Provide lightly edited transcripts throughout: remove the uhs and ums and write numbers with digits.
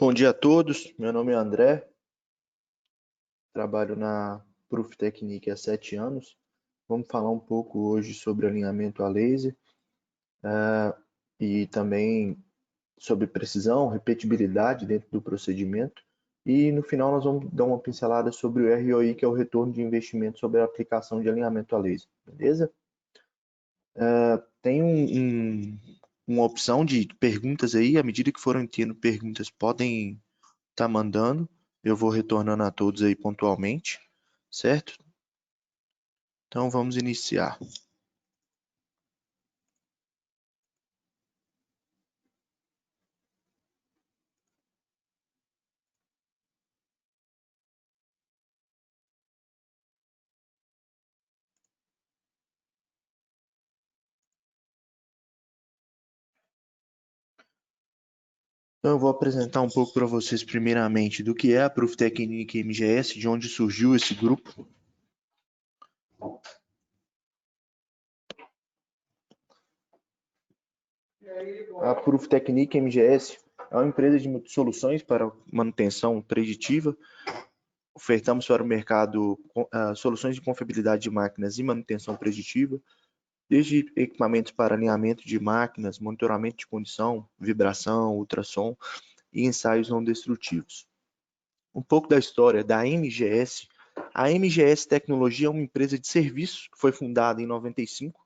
Bom dia a todos, meu nome é André, trabalho na Proof Technique há 7 anos. Vamos falar um pouco hoje sobre alinhamento a laser e também sobre precisão, repetibilidade dentro do procedimento. E no final nós vamos dar uma pincelada sobre o ROI, que é o retorno de investimento sobre a aplicação de alinhamento a laser, beleza? Tem uma opção de perguntas aí, à medida que forem tendo perguntas, podem estar mandando. Eu vou retornando a todos aí pontualmente, certo? Então vamos iniciar. Então eu vou apresentar um pouco para vocês primeiramente do que é a Proof Technique MGS, de onde surgiu esse grupo. A Proof Technique MGS é uma empresa de soluções para manutenção preditiva. Ofertamos para o mercado soluções de confiabilidade de máquinas e manutenção preditiva, desde equipamentos para alinhamento de máquinas, monitoramento de condição, vibração, ultrassom e ensaios não destrutivos. Um pouco da história da MGS. A MGS Tecnologia é uma empresa de serviços que foi fundada em 95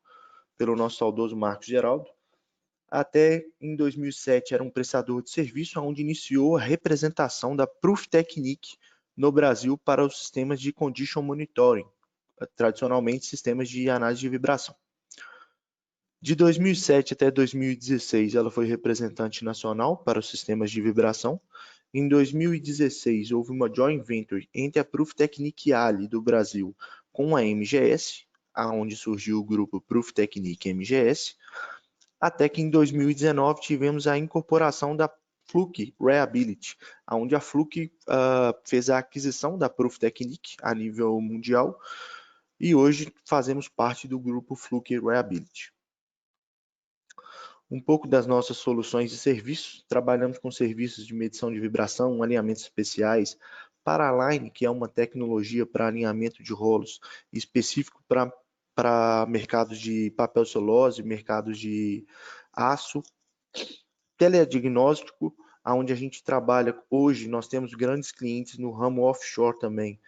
pelo nosso saudoso Marcos Geraldo. Até em 2007 era um prestador de serviço, onde iniciou a representação da Proof Technique no Brasil para os sistemas de Condition Monitoring, tradicionalmente sistemas de análise de vibração. De 2007 até 2016, ela foi representante nacional para os sistemas de vibração. Em 2016, houve uma joint venture entre a Proof Technique Ali do Brasil com a MGS, aonde surgiu o grupo Proof Technique MGS, até que em 2019 tivemos a incorporação da Fluke Reability, onde a Fluke fez a aquisição da Proof Technique a nível mundial e hoje fazemos parte do grupo Fluke Reability. Um pouco das nossas soluções e serviços. Trabalhamos com serviços de medição de vibração, alinhamentos especiais, Paraline, que é uma tecnologia para alinhamento de rolos específico para mercados de papel celulose, mercados de aço, telediagnóstico, onde a gente trabalha hoje, nós temos grandes clientes no ramo offshore também,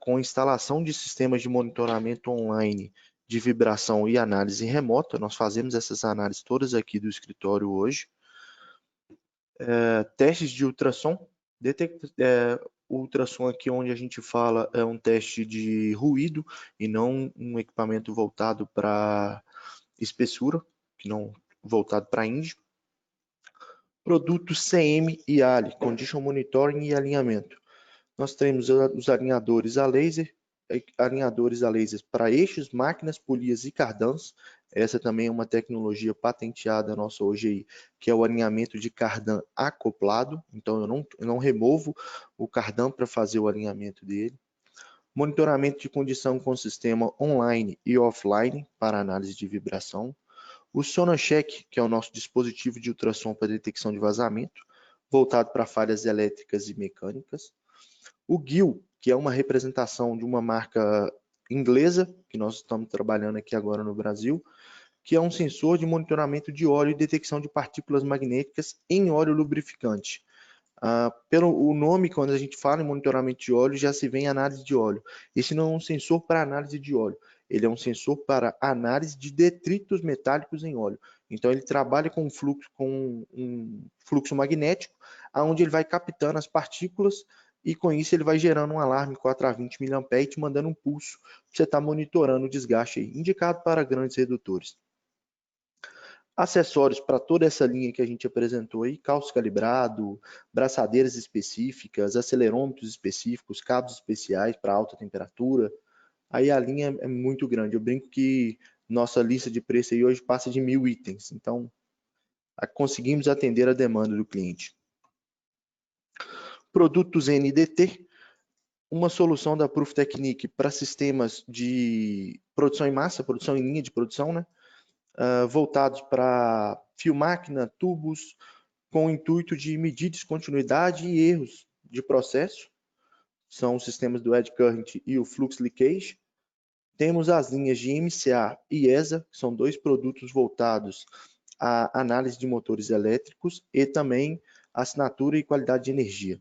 com instalação de sistemas de monitoramento online de vibração e análise remota. Nós fazemos essas análises todas aqui do escritório hoje. Testes de ultrassom. O ultrassom aqui onde a gente fala é um teste de ruído e não um equipamento voltado para espessura, que não voltado para IND. Produtos CM e ALI, Condition Monitoring e alinhamento. Nós temos os alinhadores a laser para eixos, máquinas, polias e cardãs. Essa também é uma tecnologia patenteada nossa hoje aí, que é o alinhamento de cardan acoplado. Então eu não removo o cardan para fazer o alinhamento dele. Monitoramento de condição com sistema online e offline para análise de vibração. O Sonocheck, que é o nosso dispositivo de ultrassom para detecção de vazamento, voltado para falhas elétricas e mecânicas. O GIL, que é uma representação de uma marca inglesa, que nós estamos trabalhando aqui agora no Brasil, que é um sensor de monitoramento de óleo e detecção de partículas magnéticas em óleo lubrificante. Pelo o nome, quando a gente fala em monitoramento de óleo, já se vê em análise de óleo. Esse não é um sensor para análise de óleo, ele é um sensor para análise de detritos metálicos em óleo. Então ele trabalha com um fluxo magnético, onde ele vai captando as partículas e com isso ele vai gerando um alarme 4 a 20 mA e te mandando um pulso para você estar monitorando o desgaste aí, indicado para grandes redutores. Acessórios para toda essa linha que a gente apresentou aí, calço calibrado, braçadeiras específicas, acelerômetros específicos, cabos especiais para alta temperatura. Aí a linha é muito grande. Eu brinco que nossa lista de preço aí hoje passa de 1000 itens. Então, conseguimos atender a demanda do cliente. Produtos NDT, uma solução da Proof Technique para sistemas de produção em massa, produção em linha de produção, né? Voltados para fio máquina, tubos, com o intuito de medir descontinuidade e erros de processo. São os sistemas do Eddy Current e o Flux Leakage. Temos as linhas de MCA e ESA, que são dois produtos voltados à análise de motores elétricos e também assinatura e qualidade de energia.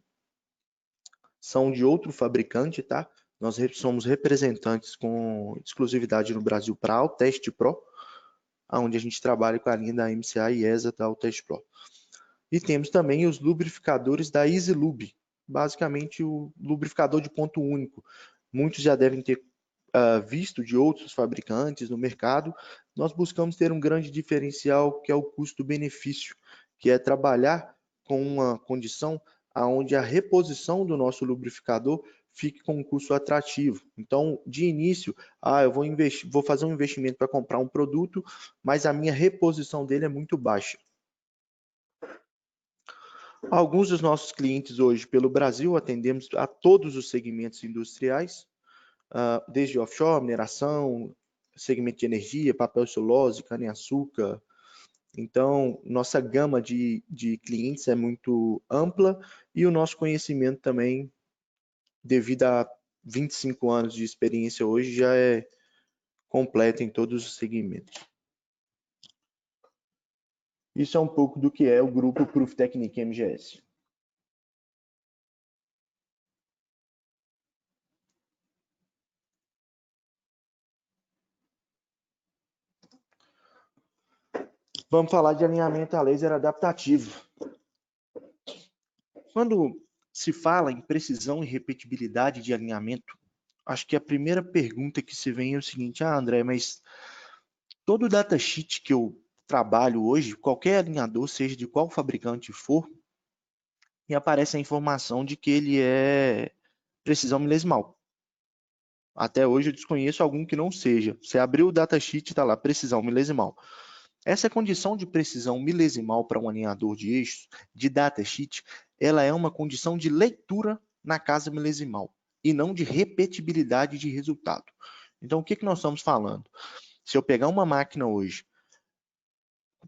São de outro fabricante, tá? Nós somos representantes com exclusividade no Brasil para a Altest Pro, onde a gente trabalha com a linha da MCA e ESA da Altest Pro. E temos também os lubrificadores da EasyLube, basicamente o lubrificador de ponto único. Muitos já devem ter visto de outros fabricantes no mercado. Nós buscamos ter um grande diferencial, que é o custo-benefício, que é trabalhar com uma condição onde a reposição do nosso lubrificador fique com um custo atrativo. Então, de início, eu vou fazer um investimento para comprar um produto, mas a minha reposição dele é muito baixa. Alguns dos nossos clientes hoje pelo Brasil, atendemos a todos os segmentos industriais, desde offshore, mineração, segmento de energia, papel celulose, cana-açúcar. Então, nossa gama de clientes é muito ampla e o nosso conhecimento também, devido a 25 anos de experiência hoje, já é completo em todos os segmentos. Isso é um pouco do que é o grupo Proof Technique MGS. Vamos falar de alinhamento a laser adaptativo. Quando se fala em precisão e repetibilidade de alinhamento, acho que a primeira pergunta que se vem é o seguinte: André, mas todo datasheet que eu trabalho hoje, qualquer alinhador, seja de qual fabricante for, e aparece a informação de que ele é precisão milesimal. Até hoje eu desconheço algum que não seja. Você abriu o datasheet e está lá, precisão milesimal. Essa condição de precisão milesimal para um alinhador de eixos, de datasheet, ela é uma condição de leitura na casa milesimal e não de repetibilidade de resultado. Então, o que nós estamos falando? Se eu pegar uma máquina hoje,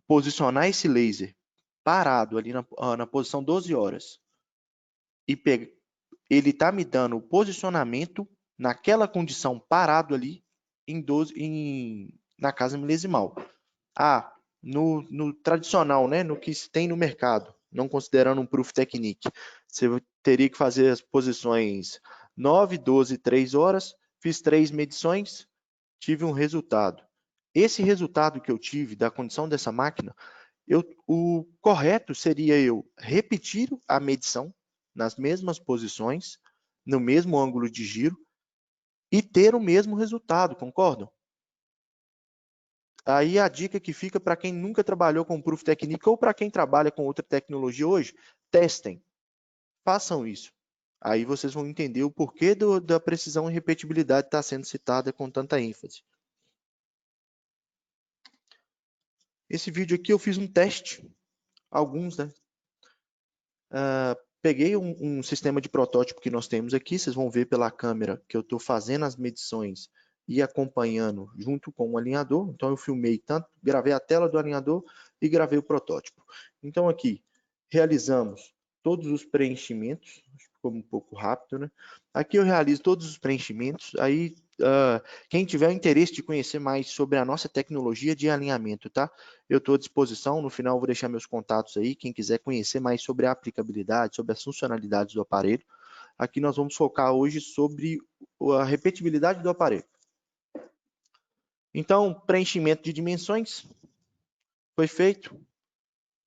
posicionar esse laser parado ali na posição 12 horas e ele está me dando o posicionamento naquela condição parado ali na casa milesimal. No tradicional, né, no que se tem no mercado, não considerando um Proof Technique, você teria que fazer as posições 9, 12, 3 horas, fiz 3 medições, tive um resultado. Esse resultado que eu tive da condição dessa máquina, o correto seria eu repetir a medição nas mesmas posições, no mesmo ângulo de giro, e ter o mesmo resultado, concordam? Aí a dica que fica para quem nunca trabalhou com Proof Technique ou para quem trabalha com outra tecnologia hoje, testem, façam isso. Aí vocês vão entender o porquê da precisão e repetibilidade estar sendo citada com tanta ênfase. Esse vídeo aqui eu fiz um teste, alguns, né? Peguei um sistema de protótipo que nós temos aqui, vocês vão ver pela câmera que eu estou fazendo as medições e acompanhando junto com o alinhador. Então eu filmei tanto, gravei a tela do alinhador e gravei o protótipo. Então aqui realizamos todos os preenchimentos, ficou um pouco rápido, né? Aqui eu realizo todos os preenchimentos, aí quem tiver interesse de conhecer mais sobre a nossa tecnologia de alinhamento, tá? Eu estou à disposição, no final eu vou deixar meus contatos aí, quem quiser conhecer mais sobre a aplicabilidade, sobre as funcionalidades do aparelho. Aqui nós vamos focar hoje sobre a repetibilidade do aparelho. Então, preenchimento de dimensões foi feito.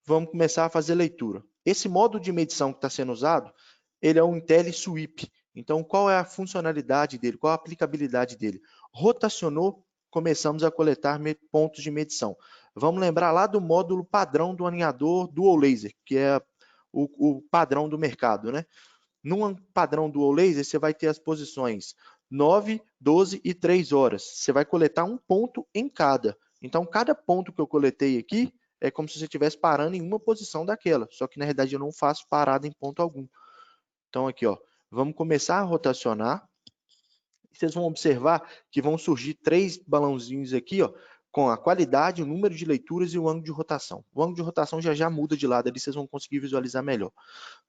Vamos começar a fazer leitura. Esse modo de medição que está sendo usado, ele é um IntelliSweep. Então, qual é a funcionalidade dele? Qual a aplicabilidade dele? Rotacionou, começamos a coletar pontos de medição. Vamos lembrar lá do módulo padrão do alinhador Dual Laser, que é o padrão do mercado, né? Num padrão Dual Laser, você vai ter as posições 9, 12 e 3 horas. Você vai coletar um ponto em cada. Então, cada ponto que eu coletei aqui é como se você estivesse parando em uma posição daquela. Só que, na realidade, eu não faço parada em ponto algum. Então, aqui, ó, vamos começar a rotacionar. Vocês vão observar que vão surgir 3 balãozinhos aqui, ó, com a qualidade, o número de leituras e o ângulo de rotação. O ângulo de rotação já muda de lado ali, vocês vão conseguir visualizar melhor.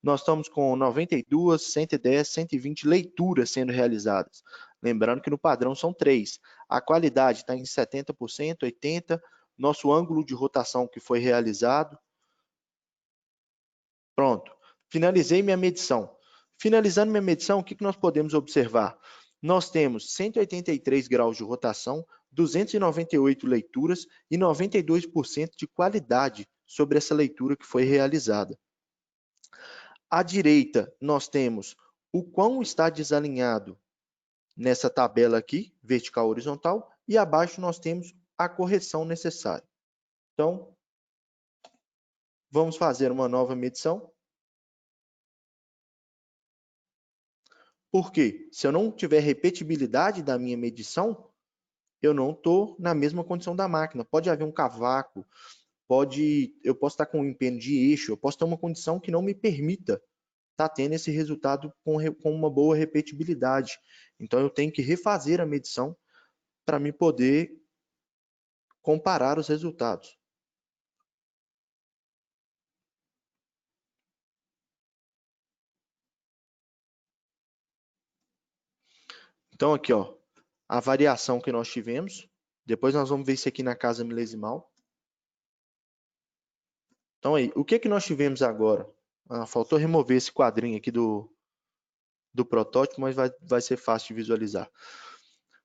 Nós estamos com 92, 110, 120 leituras sendo realizadas. Lembrando que no padrão são 3. A qualidade está em 70%, 80%. Nosso ângulo de rotação que foi realizado. Pronto. Finalizei minha medição. Finalizando minha medição, o que nós podemos observar? Nós temos 183 graus de rotação, 298 leituras e 92% de qualidade sobre essa leitura que foi realizada. À direita, nós temos o quão está desalinhado nessa tabela aqui, vertical horizontal, e abaixo nós temos a correção necessária. Então, vamos fazer uma nova medição. Por quê? Se eu não tiver repetibilidade da minha medição, eu não estou na mesma condição da máquina. Pode haver um cavaco, eu posso estar com um empenho de eixo, eu posso ter uma condição que não me permita estar tendo esse resultado com uma boa repetibilidade. Então, eu tenho que refazer a medição para me poder comparar os resultados. Então, aqui, ó, a variação que nós tivemos. Depois nós vamos ver isso aqui na casa milesimal. Então, aí, o que nós tivemos agora? Faltou remover esse quadrinho aqui do protótipo, mas vai ser fácil de visualizar.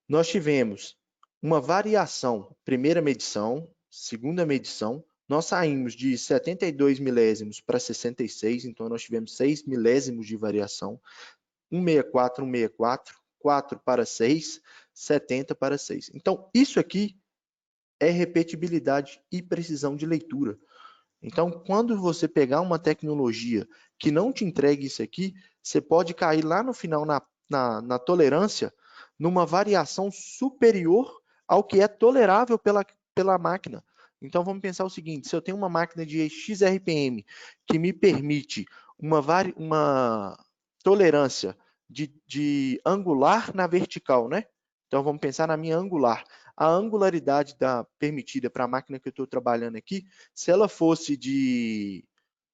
Nós tivemos uma variação, primeira medição, segunda medição, nós saímos de 72 milésimos para 66, então nós tivemos 6 milésimos de variação, 164, 164, 4 para 6, 70 para 6. Então, isso aqui é repetibilidade e precisão de leitura. Então, quando você pegar uma tecnologia que não te entregue isso aqui, você pode cair lá no final na tolerância, numa variação superior ao que é tolerável pela máquina. Então, vamos pensar o seguinte, se eu tenho uma máquina de XRPM que me permite uma tolerância de angular na vertical, né? Então, vamos pensar na minha angular. A angularidade permitida para a máquina que eu estou trabalhando aqui, se ela fosse de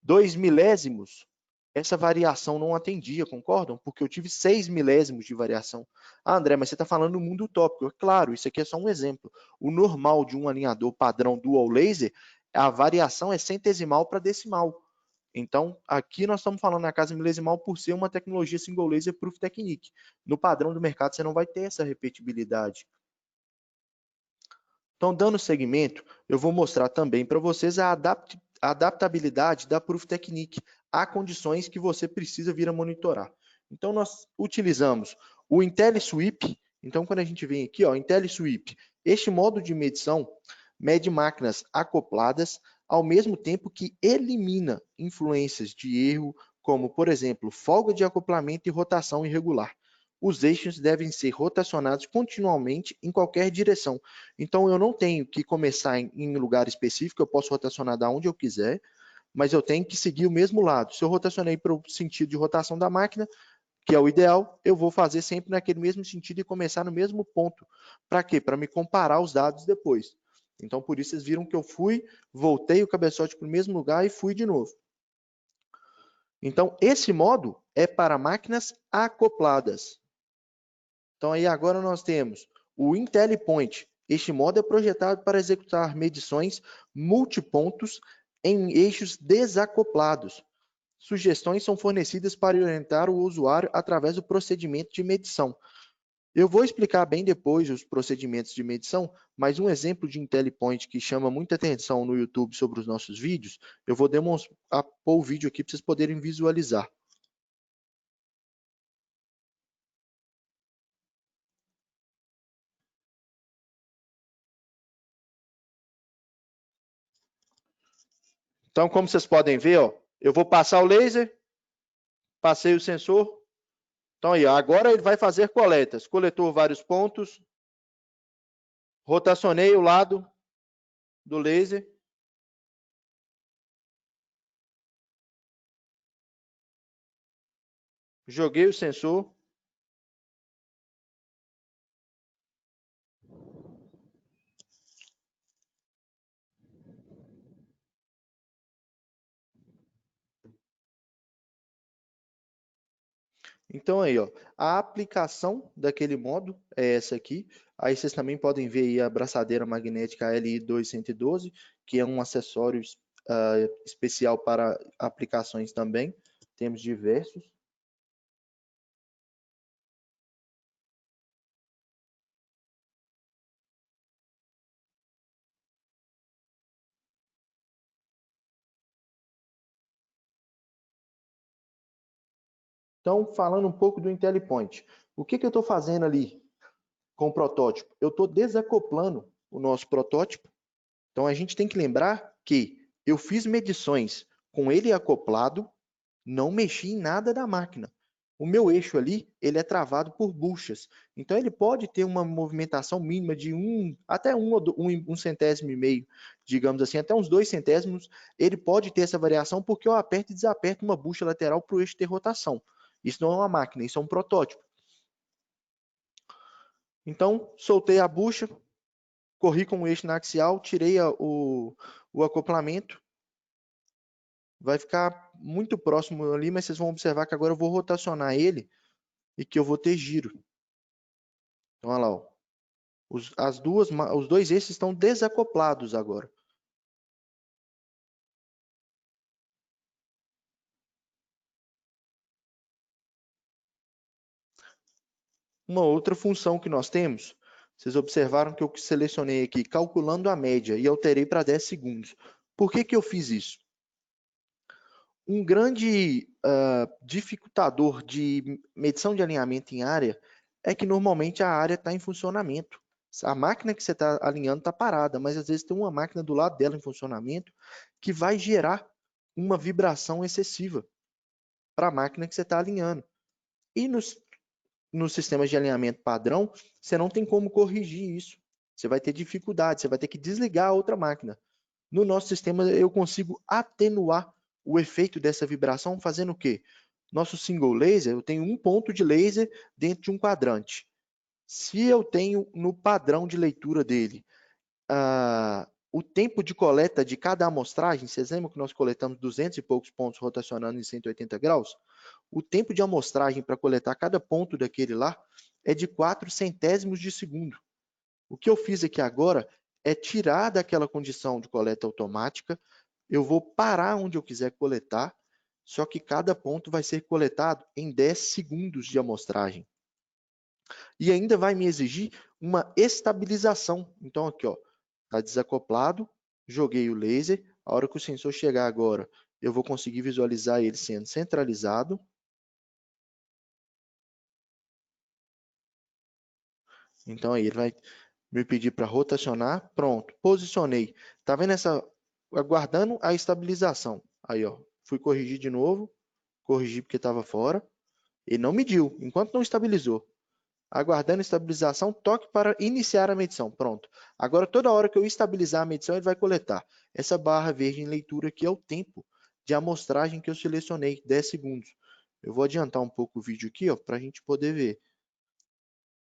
2 milésimos, essa variação não atendia, concordam? Porque eu tive 6 milésimos de variação. Ah, André, mas você está falando no mundo utópico. Claro, isso aqui é só um exemplo. O normal de um alinhador padrão dual laser, a variação é centesimal para decimal. Então, aqui nós estamos falando na casa milesimal por ser uma tecnologia single laser proof technique. No padrão do mercado, você não vai ter essa repetibilidade. Então, dando seguimento, eu vou mostrar também para vocês a adaptabilidade da Proof Technique a condições que você precisa vir a monitorar. Então, nós utilizamos o IntelliSweep. Então, quando a gente vem aqui, ó, IntelliSweep, este modo de medição mede máquinas acopladas ao mesmo tempo que elimina influências de erro, como, por exemplo, folga de acoplamento e rotação irregular. Os eixos devem ser rotacionados continuamente em qualquer direção. Então, eu não tenho que começar em lugar específico, eu posso rotacionar da onde eu quiser, mas eu tenho que seguir o mesmo lado. Se eu rotacionei para o sentido de rotação da máquina, que é o ideal, eu vou fazer sempre naquele mesmo sentido e começar no mesmo ponto. Para quê? Para me comparar os dados depois. Então, por isso, vocês viram que eu voltei o cabeçote para o mesmo lugar e fui de novo. Então, esse modo é para máquinas acopladas. Então, aí agora nós temos o IntelliPoint. Este modo é projetado para executar medições multipontos em eixos desacoplados. Sugestões são fornecidas para orientar o usuário através do procedimento de medição. Eu vou explicar bem depois os procedimentos de medição, mas um exemplo de IntelliPoint que chama muita atenção no YouTube sobre os nossos vídeos, eu vou pôr o vídeo aqui para vocês poderem visualizar. Então, como vocês podem ver, ó, eu vou passar o laser, passei o sensor. Então, aí, agora ele vai fazer coletas. Coletou vários pontos. Rotacionei o lado do laser. Joguei o sensor. Então aí, ó, a aplicação daquele modo é essa aqui. Aí vocês também podem ver aí a braçadeira magnética LI2112, que é um acessório especial para aplicações também. Temos diversos. Então, falando um pouco do IntelliPoint, o que eu estou fazendo ali com o protótipo? Eu estou desacoplando o nosso protótipo. Então, a gente tem que lembrar que eu fiz medições com ele acoplado, não mexi em nada da máquina. O meu eixo ali, ele é travado por buchas. Então, ele pode ter uma movimentação mínima de até um centésimo e meio, digamos assim, até uns 2 centésimos. Ele pode ter essa variação porque eu aperto e desaperto uma bucha lateral para o eixo ter rotação. Isso não é uma máquina, isso é um protótipo. Então, soltei a bucha, corri com o eixo na axial, tirei o acoplamento. Vai ficar muito próximo ali, mas vocês vão observar que agora eu vou rotacionar ele e que eu vou ter giro. Então, olha lá, ó. Os dois eixos estão desacoplados agora. Uma outra função que nós temos, vocês observaram que eu selecionei aqui, calculando a média, e alterei para 10 segundos. Por que eu fiz isso? Um grande dificultador de medição de alinhamento em área é que normalmente a área está em funcionamento. A máquina que você está alinhando está parada, mas às vezes tem uma máquina do lado dela em funcionamento que vai gerar uma vibração excessiva para a máquina que você está alinhando. E nos sistemas de alinhamento padrão, você não tem como corrigir isso. Você vai ter dificuldade, você vai ter que desligar a outra máquina. No nosso sistema, eu consigo atenuar o efeito dessa vibração fazendo o quê? Nosso single laser, eu tenho um ponto de laser dentro de um quadrante. Se eu tenho no padrão de leitura dele o tempo de coleta de cada amostragem, vocês lembram que nós coletamos 200 e poucos pontos rotacionando em 180 graus? O tempo de amostragem para coletar cada ponto daquele lá é de 4 centésimos de segundo. O que eu fiz aqui agora é tirar daquela condição de coleta automática, eu vou parar onde eu quiser coletar, só que cada ponto vai ser coletado em 10 segundos de amostragem. E ainda vai me exigir uma estabilização. Então aqui, ó, está desacoplado, joguei o laser, a hora que o sensor chegar agora, eu vou conseguir visualizar ele sendo centralizado. Então aí ele vai me pedir para rotacionar, pronto, posicionei. Tá vendo essa, aguardando a estabilização. Aí, ó, fui corrigir de novo, corrigi porque estava fora, e não mediu, enquanto não estabilizou. Aguardando a estabilização, toque para iniciar a medição, pronto. Agora, toda hora que eu estabilizar a medição, ele vai coletar. Essa barra verde em leitura aqui é o tempo de amostragem que eu selecionei, 10 segundos. Eu vou adiantar um pouco o vídeo aqui, ó, para a gente poder ver.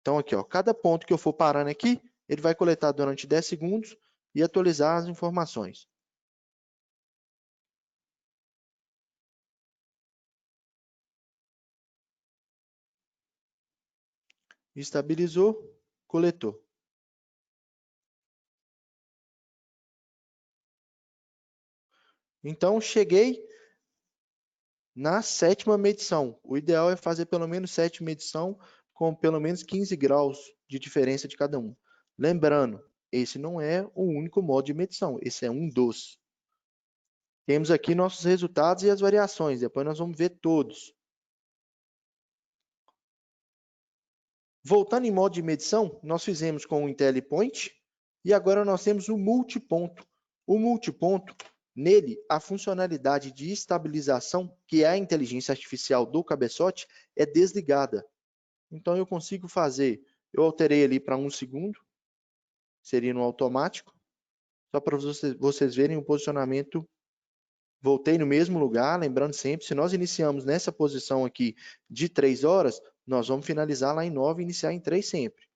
Então, aqui, ó, cada ponto que eu for parando aqui, ele vai coletar durante 10 segundos e atualizar as informações. Estabilizou, coletou. Então, cheguei na 7ª medição. O ideal é fazer pelo menos 7 medições com pelo menos 15 graus de diferença de cada um. Lembrando, esse não é o único modo de medição, esse é um dos. Temos aqui nossos resultados e as variações, depois nós vamos ver todos. Voltando em modo de medição, nós fizemos com o IntelliPoint e agora nós temos o multiponto. O multiponto, nele, a funcionalidade de estabilização, que é a inteligência artificial do cabeçote, é desligada. Então eu consigo fazer, eu alterei ali para 1 segundo, seria no automático, só para vocês verem o posicionamento. Voltei no mesmo lugar, lembrando sempre, se nós iniciamos nessa posição aqui de 3 horas, nós vamos finalizar lá em 9 e iniciar em 3 sempre.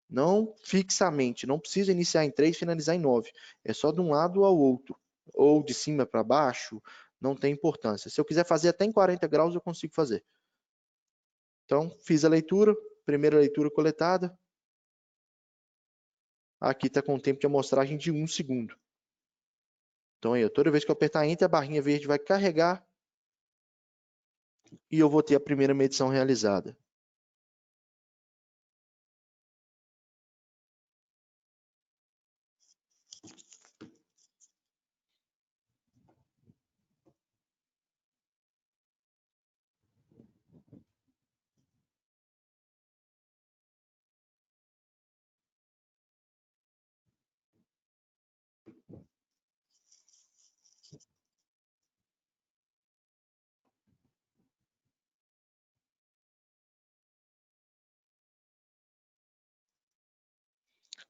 Não fixamente, não precisa iniciar em 3 e finalizar em 9. É só de um lado ao outro, ou de cima para baixo, não tem importância. Se eu quiser fazer até em 40 graus, eu consigo fazer. Então, fiz a leitura, primeira leitura coletada. Aqui está com o tempo de amostragem de 1 segundo. Então, aí, toda vez que eu apertar Enter, a barrinha verde vai carregar e eu vou ter a primeira medição realizada.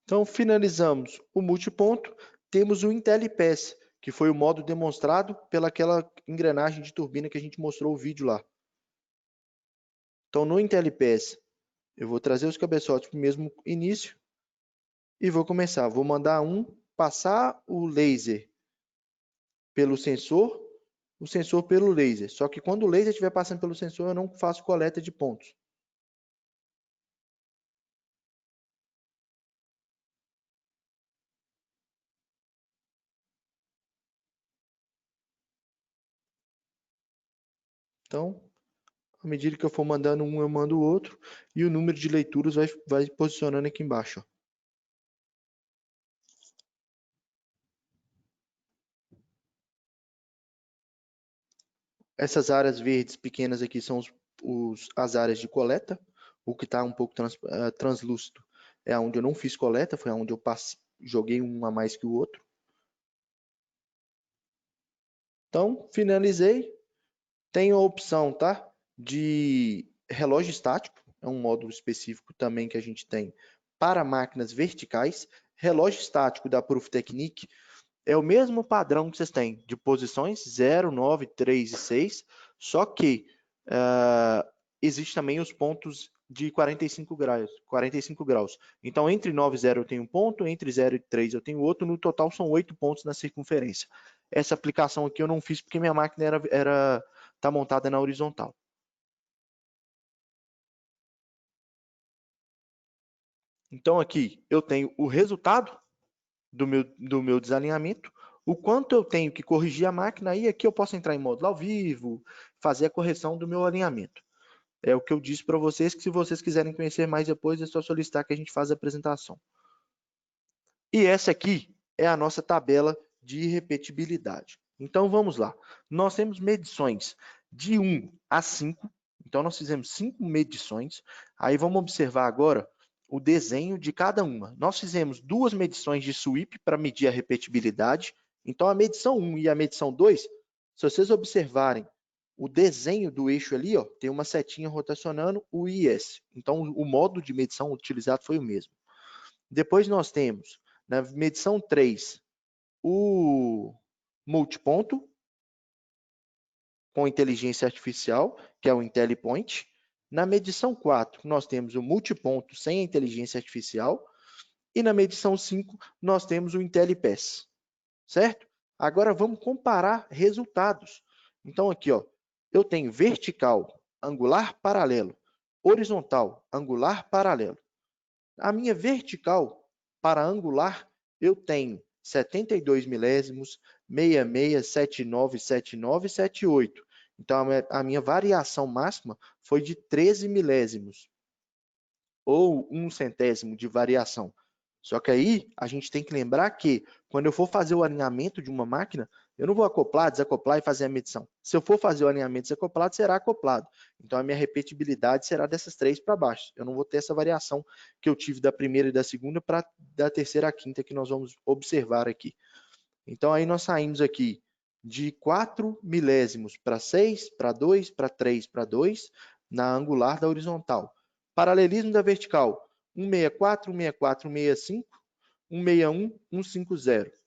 Então, finalizamos o multiponto, temos o IntelliPass, que foi o modo demonstrado pelaquela engrenagem de turbina que a gente mostrou o vídeo lá. Então, no IntelliPass, eu vou trazer os cabeçotes para o mesmo início e vou começar. Vou mandar passar o laser pelo sensor, o sensor pelo laser. Só que quando o laser estiver passando pelo sensor, eu não faço coleta de pontos. Então, à medida que eu for mandando um, eu mando o outro, e o número de leituras vai posicionando aqui embaixo. Ó. Essas áreas verdes pequenas aqui são as áreas de coleta. O que está um pouco translúcido é onde eu não fiz coleta, foi onde eu joguei um a mais que o outro. Então, finalizei. Tenho a opção, tá? De relógio estático, é um módulo específico também que a gente tem para máquinas verticais. Relógio estático da Proof Technique é o mesmo padrão que vocês têm de posições 0, 9, 3 e 6, só que existe também os pontos de 45 graus. Então, entre 9 e 0 eu tenho um ponto, entre 0 e 3 eu tenho outro, no total são 8 pontos na circunferência. Essa aplicação aqui eu não fiz porque minha máquina está montada na horizontal. Então, aqui eu tenho o resultado do meu desalinhamento, o quanto eu tenho que corrigir a máquina, e aqui eu posso entrar em módulo ao vivo, fazer a correção do meu alinhamento. É o que eu disse para vocês, que se vocês quiserem conhecer mais depois, é só solicitar que a gente faça a apresentação. E essa aqui é a nossa tabela de repetibilidade. Então, vamos lá. Nós temos medições de 1 a 5. Então, nós fizemos 5 medições. Aí, vamos observar agora o desenho de cada uma. Nós fizemos 2 medições de sweep para medir a repetibilidade. Então, a medição 1 e a medição 2, se vocês observarem o desenho do eixo ali, ó, tem uma setinha rotacionando o IS. Então, o modo de medição utilizado foi o mesmo. Depois nós temos, na medição 3, o multiponto com inteligência artificial, que é o IntelliPoint. Na medição 4, nós temos o multiponto sem inteligência artificial. E na medição 5, nós temos o IntelliPass. Certo? Agora vamos comparar resultados. Então aqui, ó, eu tenho vertical, angular, paralelo, horizontal, angular, paralelo. A minha vertical para angular, eu tenho 72 milésimos, 66, 79, 79, 78. Então, a minha variação máxima foi de 13 milésimos, ou 1 centésimo de variação. Só que aí a gente tem que lembrar que quando eu for fazer o alinhamento de uma máquina, eu não vou acoplar, desacoplar e fazer a medição. Se eu for fazer o alinhamento desacoplado, será acoplado. Então a minha repetibilidade será dessas 3 para baixo. Eu não vou ter essa variação que eu tive da primeira e da segunda para da terceira à quinta que nós vamos observar aqui. Então aí nós saímos aqui de 4 milésimos para 6, para 2, para 3, para 2, na angular da horizontal. Paralelismo da vertical, 164, 164, 165, 161, 150.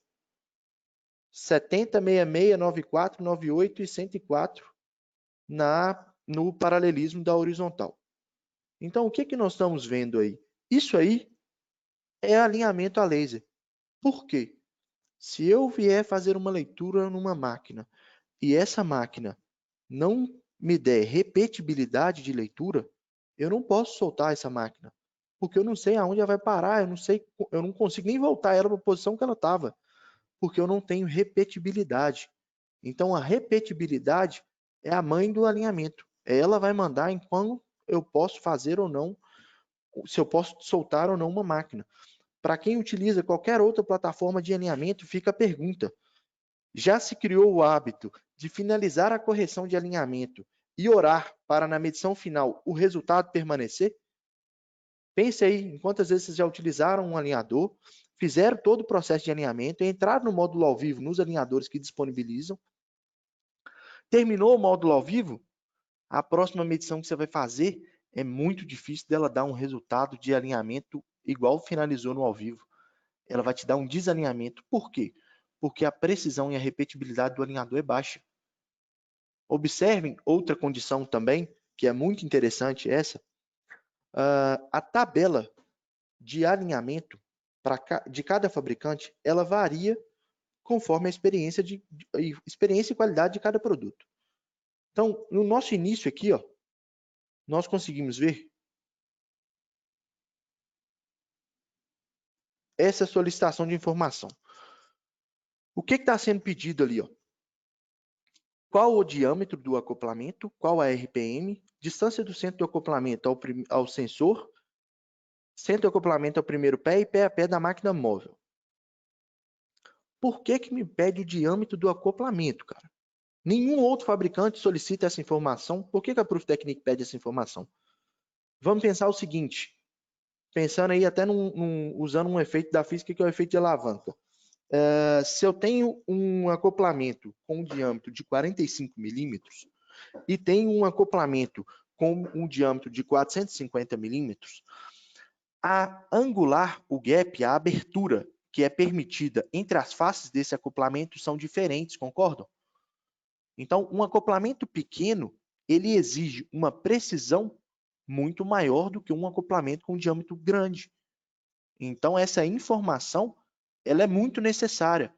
70, 66, 94, 98 e 104 no paralelismo da horizontal. Então, o que nós estamos vendo aí? Isso aí é alinhamento a laser. Por quê? Se eu vier fazer uma leitura numa máquina e essa máquina não me der repetibilidade de leitura, eu não posso soltar essa máquina, porque eu não sei aonde ela vai parar, eu não consigo nem voltar ela para a posição que ela estava, porque eu não tenho repetibilidade. Então, a repetibilidade é a mãe do alinhamento. Ela vai mandar em quando eu posso fazer ou não, se eu posso soltar ou não uma máquina. Para quem utiliza qualquer outra plataforma de alinhamento, fica a pergunta: já se criou o hábito de finalizar a correção de alinhamento e orar para, na medição final, o resultado permanecer? Pense aí em quantas vezes vocês já utilizaram um alinhador, fizeram todo o processo de alinhamento, entraram no módulo ao vivo nos alinhadores que disponibilizam, terminou o módulo ao vivo, a próxima medição que você vai fazer é muito difícil dela dar um resultado de alinhamento igual finalizou no ao vivo. Ela vai te dar um desalinhamento. Por quê? Porque a precisão e a repetibilidade do alinhador é baixa. Observem outra condição também, que é muito interessante essa, a tabela de alinhamento de cada fabricante, ela varia conforme a experiência e qualidade de cada produto. Então, no nosso início aqui, ó, nós conseguimos ver essa solicitação de informação. O que está sendo pedido ali? Ó? Qual o diâmetro do acoplamento, qual a RPM, distância do centro do acoplamento ao sensor, centro de acoplamento ao primeiro pé e pé a pé da máquina móvel. Por que me pede o diâmetro do acoplamento, cara? Nenhum outro fabricante solicita essa informação. Por que a Proof Technique pede essa informação? Vamos pensar o seguinte, pensando aí até usando um efeito da física que é o efeito de alavanca. Se eu tenho um acoplamento com um diâmetro de 45 milímetros e tenho um acoplamento com um diâmetro de 450 milímetros, a angular, o gap, a abertura que é permitida entre as faces desse acoplamento são diferentes, concordam? Então, um acoplamento pequeno, ele exige uma precisão muito maior do que um acoplamento com um diâmetro grande. Então, essa informação, ela é muito necessária.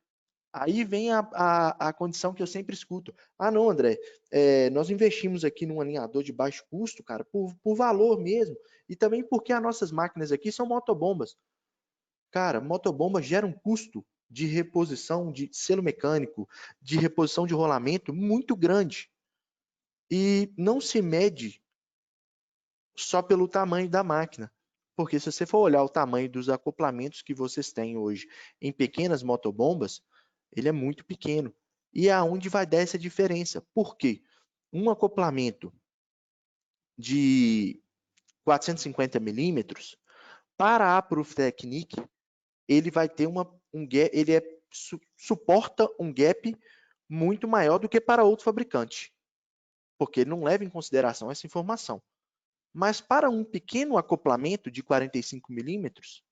Aí vem a condição que eu sempre escuto. Ah, não, André, nós investimos aqui num alinhador de baixo custo, cara, por valor mesmo, e também porque as nossas máquinas aqui são motobombas. Cara, motobomba gera um custo de reposição de selo mecânico, de reposição de rolamento muito grande. E não se mede só pelo tamanho da máquina. Porque se você for olhar o tamanho dos acoplamentos que vocês têm hoje em pequenas motobombas, ele é muito pequeno. E é aonde vai dar essa diferença. Por quê? Um acoplamento de 450 milímetros, para a Proof Technique, ele vai ter suporta um gap muito maior do que para outro fabricante, porque ele não leva em consideração essa informação. Mas para um pequeno acoplamento de 45 milímetros,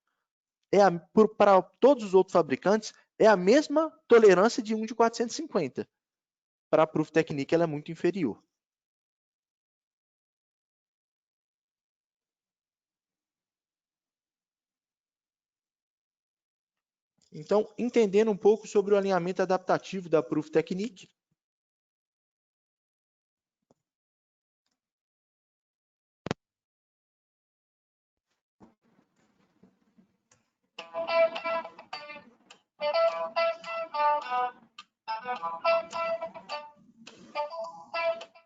para todos os outros fabricantes, é a mesma tolerância de um de 450. Para a Proof Technique, ela é muito inferior. Então, entendendo um pouco sobre o alinhamento adaptativo da Proof Technique,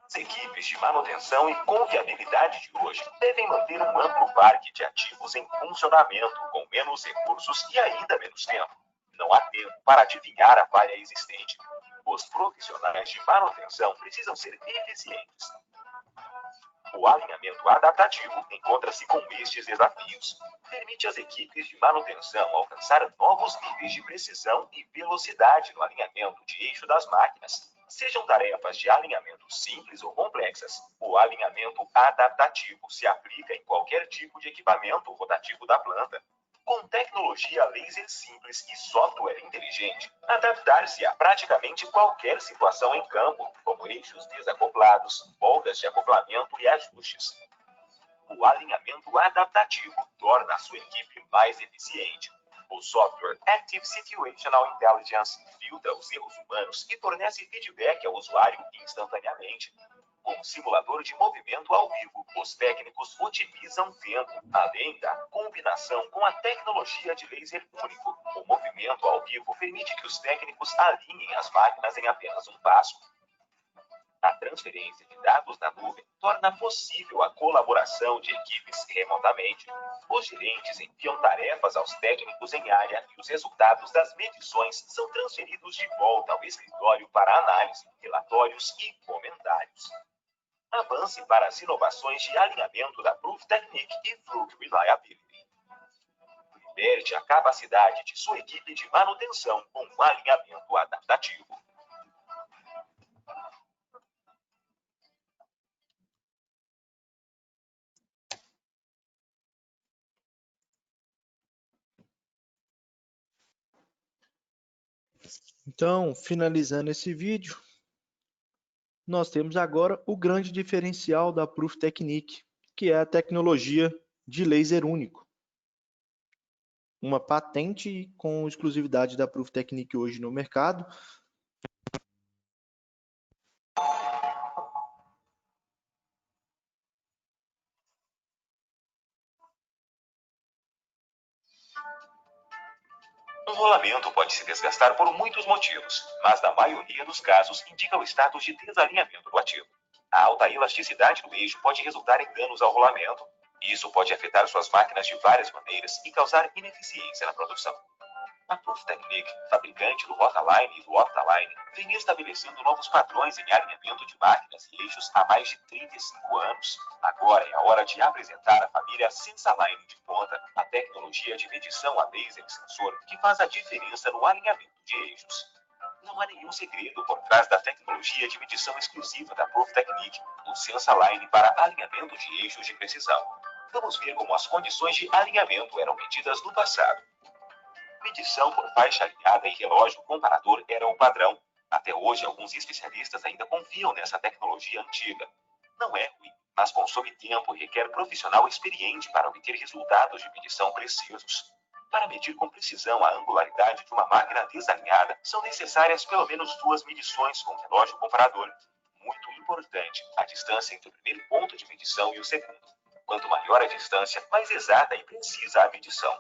As equipes de manutenção e confiabilidade de hoje devem manter um amplo parque de ativos em funcionamento, com menos recursos e ainda menos tempo. Não há tempo para adivinhar a falha existente. Os profissionais de manutenção precisam ser eficientes. O alinhamento adaptativo encontra-se com estes desafios. Permite às equipes de manutenção alcançar novos níveis de precisão e velocidade no alinhamento de eixo das máquinas. Sejam tarefas de alinhamento simples ou complexas, o alinhamento adaptativo se aplica em qualquer tipo de equipamento rotativo da planta. Com tecnologia laser simples e software inteligente, adaptar-se a praticamente qualquer situação em campo, como eixos desacoplados, folgas de acoplamento e ajustes. O alinhamento adaptativo torna a sua equipe mais eficiente. O software Active Situational Intelligence filtra os erros humanos e fornece feedback ao usuário instantaneamente. Com o simulador de movimento ao vivo, os técnicos otimizam tempo, além da combinação com a tecnologia de laser único. O movimento ao vivo permite que os técnicos alinhem as máquinas em apenas um passo. A transferência de dados na nuvem torna possível a colaboração de equipes remotamente. Os gerentes enviam tarefas aos técnicos em área e os resultados das medições são transferidos de volta ao escritório para análise, relatórios e comentários. Avance para as inovações de alinhamento da Proof Technique e Fluke Reliability. Liberte a capacidade de sua equipe de manutenção com um alinhamento adaptativo. Então, finalizando esse vídeo, nós temos agora o grande diferencial da Proof Technique, que é a tecnologia de laser único. Uma patente com exclusividade da Proof Technique hoje no mercado. Um rolamento pode se desgastar por muitos motivos, mas na maioria dos casos indica o status de desalinhamento do ativo. A alta elasticidade do eixo pode resultar em danos ao rolamento, e isso pode afetar suas máquinas de várias maneiras e causar ineficiência na produção. A Proof Technique, fabricante do Rotaline e do Optaline, vem estabelecendo novos padrões em alinhamento de máquinas e eixos há mais de 35 anos. Agora é a hora de apresentar a família Sensaline de ponta, a tecnologia de medição a laser e sensor que faz a diferença no alinhamento de eixos. Não há nenhum segredo por trás da tecnologia de medição exclusiva da Proof Technique, o Sensaline para alinhamento de eixos de precisão. Vamos ver como as condições de alinhamento eram medidas no passado. Medição por faixa alinhada e relógio comparador era o padrão. Até hoje, alguns especialistas ainda confiam nessa tecnologia antiga. Não é ruim, mas consome tempo e requer profissional experiente para obter resultados de medição precisos. Para medir com precisão a angularidade de uma máquina desalinhada, são necessárias pelo menos 2 medições com relógio comparador. Muito importante, a distância entre o primeiro ponto de medição e o segundo. Quanto maior a distância, mais exata e precisa a medição.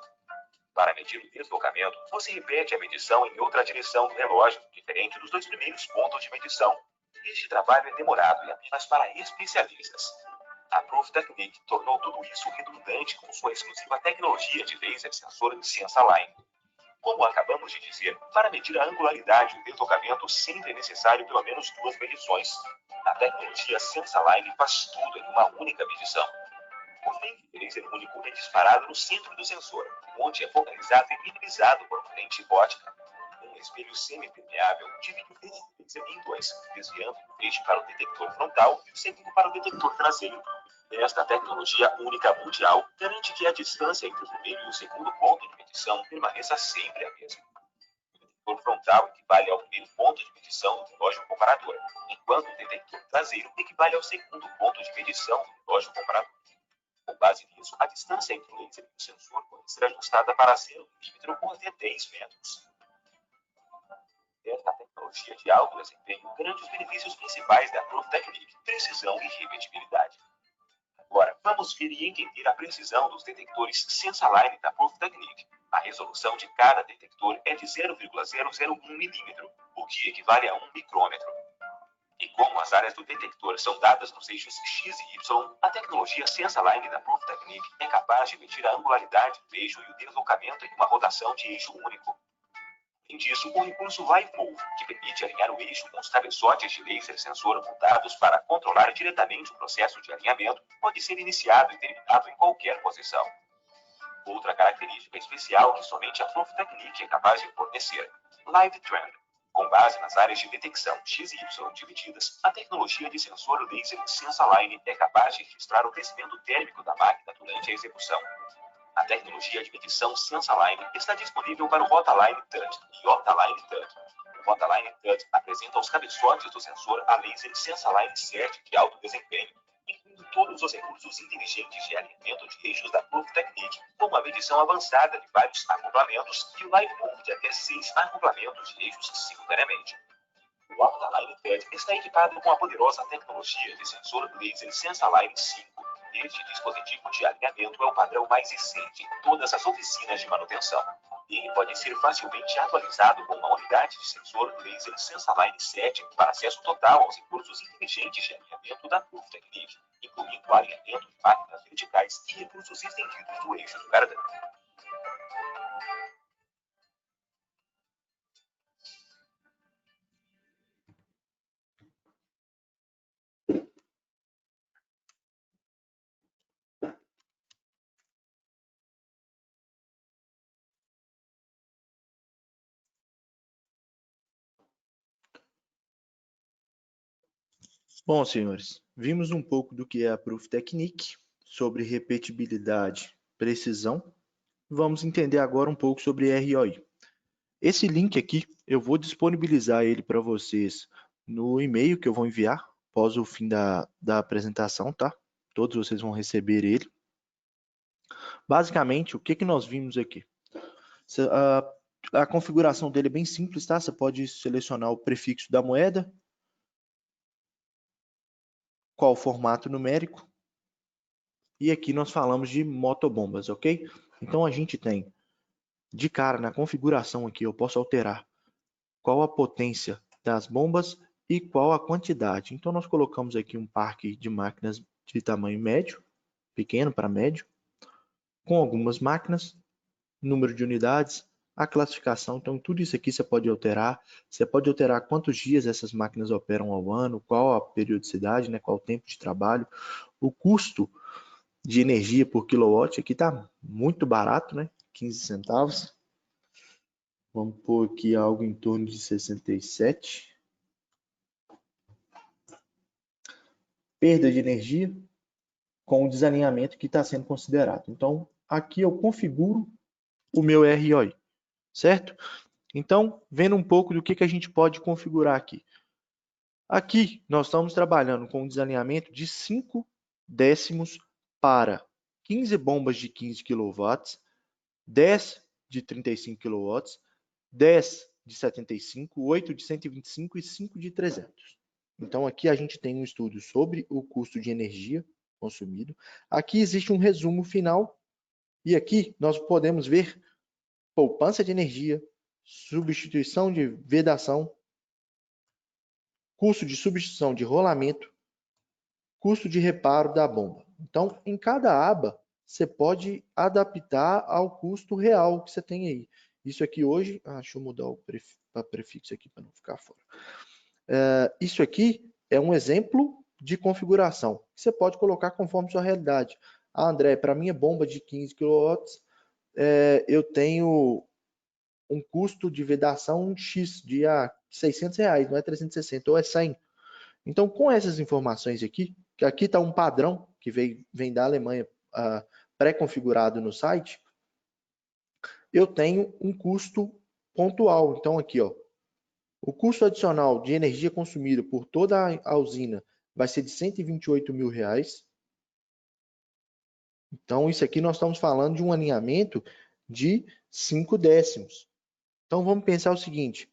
Para medir o deslocamento, você repete a medição em outra direção do relógio, diferente dos 2 primeiros pontos de medição. Este trabalho é demorado e apenas para especialistas. A Proof Technique tornou tudo isso redundante com sua exclusiva tecnologia de laser sensor Sensaline. Como acabamos de dizer, para medir a angularidade e o deslocamento sempre é necessário pelo menos 2 medições. A tecnologia Sensaline faz tudo em uma única medição. O lente de laser único é disparado no centro do sensor, onde é focalizado e minimizado por uma lente ótica. Um espelho semipermeável divide o feixe de laser em 2, desviando o feixe para o detector frontal e o segundo para o detector traseiro. Esta tecnologia única mundial garante que a distância entre o primeiro e o segundo ponto de medição permaneça sempre a mesma. O detector frontal equivale ao primeiro ponto de medição do relógio comparador, enquanto o detector traseiro equivale ao segundo ponto de medição do relógio comparador. Com base nisso, a distância entre o laser e o sensor pode ser ajustada para 0 mm ou até 10 metros. Esta tecnologia de alto desempenho garante os benefícios principais da Proof Technique, precisão e repetibilidade. Agora, vamos ver e entender a precisão dos detectores Sensaline da Proof Technique. A resolução de cada detector é de 0,001 mm, o que equivale a 1 micrômetro. E como as áreas do detector são dadas nos eixos X e Y, a tecnologia Sensaline da Proof Technique é capaz de medir a angularidade do eixo e o deslocamento em uma rotação de eixo único. Além disso, o recurso Live Move, que permite alinhar o eixo com os cabeçotes de laser sensor montados para controlar diretamente o processo de alinhamento, pode ser iniciado e terminado em qualquer posição. Outra característica especial que somente a Proof Technique é capaz de fornecer: Live Trend. Com base nas áreas de detecção X e Y divididas, a tecnologia de sensor laser Sensaline é capaz de registrar o crescimento térmico da máquina durante a execução. A tecnologia de medição Sensaline está disponível para o Rotaline Touch e Optaline Touch. O Rotaline Touch apresenta os cabeçotes do sensor a laser Sensaline CERT de alto desempenho, incluindo todos os recursos inteligentes de alinhamento de eixos da Proof Technique, como a medição avançada de vários acoplamentos e o Live Move de até 6 acoplamentos de eixos simultaneamente. O Altaline FED está equipado com a poderosa tecnologia de sensor laser SensaLine 5. Este dispositivo de alinhamento é o padrão mais recente em todas as oficinas de manutenção. Ele pode ser facilmente atualizado com uma unidade de sensor laser SensaLine 7 para acesso total aos recursos inteligentes de alinhamento da ProofTechniq, incluindo alinhamento de máquinas verticais e recursos estendidos do eixo do cardan. Bom, senhores, vimos um pouco do que é a ProofTechniq, sobre repetibilidade, precisão. Vamos entender agora um pouco sobre ROI. Esse link aqui, eu vou disponibilizar ele para vocês no e-mail que eu vou enviar após o fim da apresentação, tá? Todos vocês vão receber ele. Basicamente, o que nós vimos aqui? A configuração dele é bem simples, tá? Você pode selecionar o prefixo da moeda, qual o formato numérico, e aqui nós falamos de motobombas, ok? Então a gente tem, de cara, na configuração aqui, eu posso alterar qual a potência das bombas e qual a quantidade. Então nós colocamos aqui um parque de máquinas de tamanho médio, pequeno para médio, com algumas máquinas, número de unidades, a classificação. Então tudo isso aqui você pode alterar quantos dias essas máquinas operam ao ano, qual a periodicidade, né, qual o tempo de trabalho, o custo de energia por quilowatt. Aqui está muito barato, né, 15 centavos. Vamos pôr aqui algo em torno de 67. Perda de energia com o desalinhamento que está sendo considerado. Então, aqui eu configuro o meu ROI, certo? Então, vendo um pouco do que a gente pode configurar aqui. Aqui, nós estamos trabalhando com um desalinhamento de 5 décimos para 15 bombas de 15 kW, 10 de 35 kW, 10 de 75, 8 de 125 e 5 de 300. Então, aqui a gente tem um estudo sobre o custo de energia consumido. Aqui existe um resumo final e aqui nós podemos ver poupança de energia, substituição de vedação, custo de substituição de rolamento, custo de reparo da bomba. Então, em cada aba, você pode adaptar ao custo real que você tem aí. Isso aqui hoje, deixa eu mudar o prefixo aqui para não ficar fora. Isso aqui é um exemplo de configuração. Você pode colocar conforme sua realidade. André, para minha bomba de 15 kW, eu tenho um custo de vedação X de R$600, não é 360, ou é 100. Então, com essas informações aqui, que aqui está um padrão que vem da Alemanha pré-configurado no site, eu tenho um custo pontual. Então, aqui, ó, o custo adicional de energia consumida por toda a usina vai ser de R$128 mil. Então, isso aqui nós estamos falando de um alinhamento de 5 décimos. Então, vamos pensar o seguinte.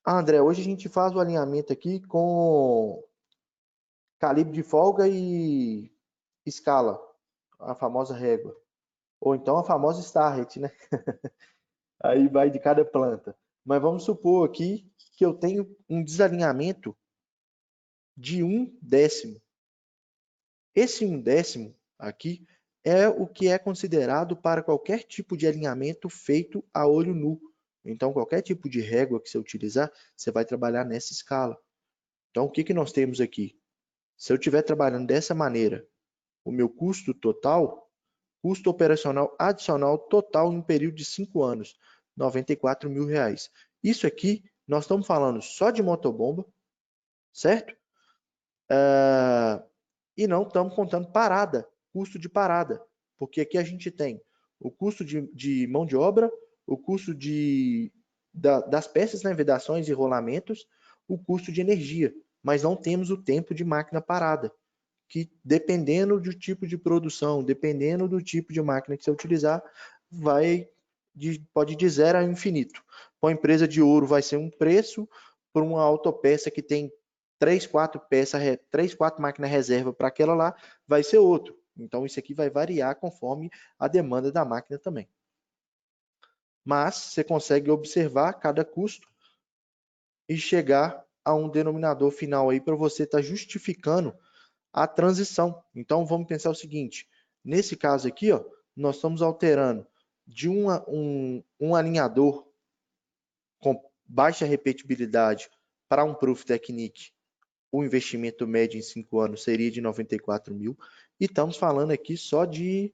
André, hoje a gente faz o alinhamento aqui com calibre de folga e escala, a famosa régua. Ou então a famosa Starret, né? Aí vai de cada planta. Mas vamos supor aqui que eu tenho um desalinhamento de 1 décimo. Esse 1 décimo aqui é o que é considerado para qualquer tipo de alinhamento feito a olho nu. Então, qualquer tipo de régua que você utilizar, você vai trabalhar nessa escala. Então, o que nós temos aqui? Se eu estiver trabalhando dessa maneira, o meu custo total, custo operacional adicional total em um período de 5 anos, R$94 mil. Isso aqui, nós estamos falando só de motobomba, certo? E não estamos contando parada, custo de parada, porque aqui a gente tem o custo de mão de obra, o custo das peças, né, vedações e rolamentos, o custo de energia, mas não temos o tempo de máquina parada, que dependendo do tipo de produção, dependendo do tipo de máquina que você utilizar, pode de 0 a infinito. Para uma empresa de ouro vai ser um preço, para uma autopeça que tem 3, 4 peças, 3, 4 máquinas reserva para aquela lá, vai ser outro. Então, isso aqui vai variar conforme a demanda da máquina também. Mas você consegue observar cada custo e chegar a um denominador final aí para você estar justificando a transição. Então, vamos pensar o seguinte, nesse caso aqui, ó, nós estamos alterando de um alinhador com baixa repetibilidade para um Proof Technique. O investimento médio em 5 anos seria de 94 mil. E estamos falando aqui só de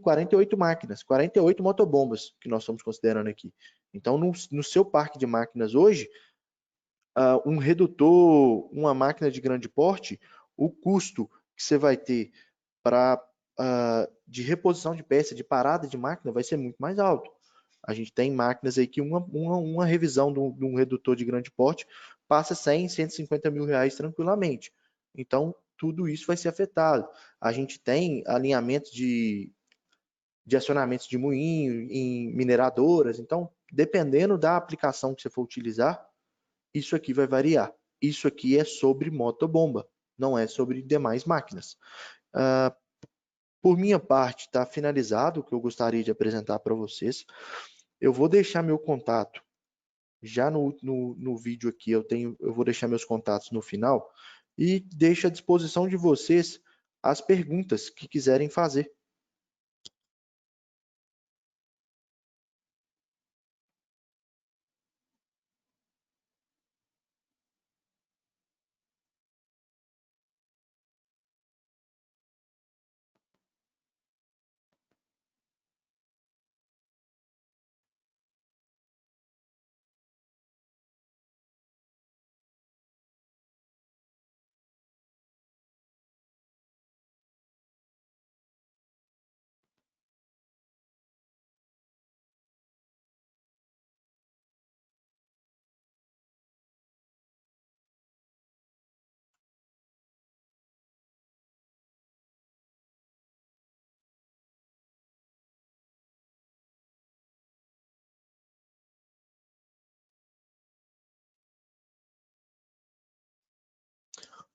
48 máquinas, 48 motobombas que nós estamos considerando aqui. Então, no seu parque de máquinas hoje, um redutor, uma máquina de grande porte, o custo que você vai ter de reposição de peça, de parada de máquina, vai ser muito mais alto. A gente tem máquinas aí que uma revisão de um redutor de grande porte passa 100, 150 mil reais tranquilamente. Então, tudo isso vai ser afetado. A gente tem alinhamentos de acionamentos de moinho em mineradoras. Então, dependendo da aplicação que você for utilizar, isso aqui vai variar. Isso aqui é sobre motobomba, não é sobre demais máquinas. Por minha parte, está finalizado o que eu gostaria de apresentar para vocês. Eu vou deixar meu contato já no vídeo aqui, eu vou deixar meus contatos no final e deixo à disposição de vocês as perguntas que quiserem fazer.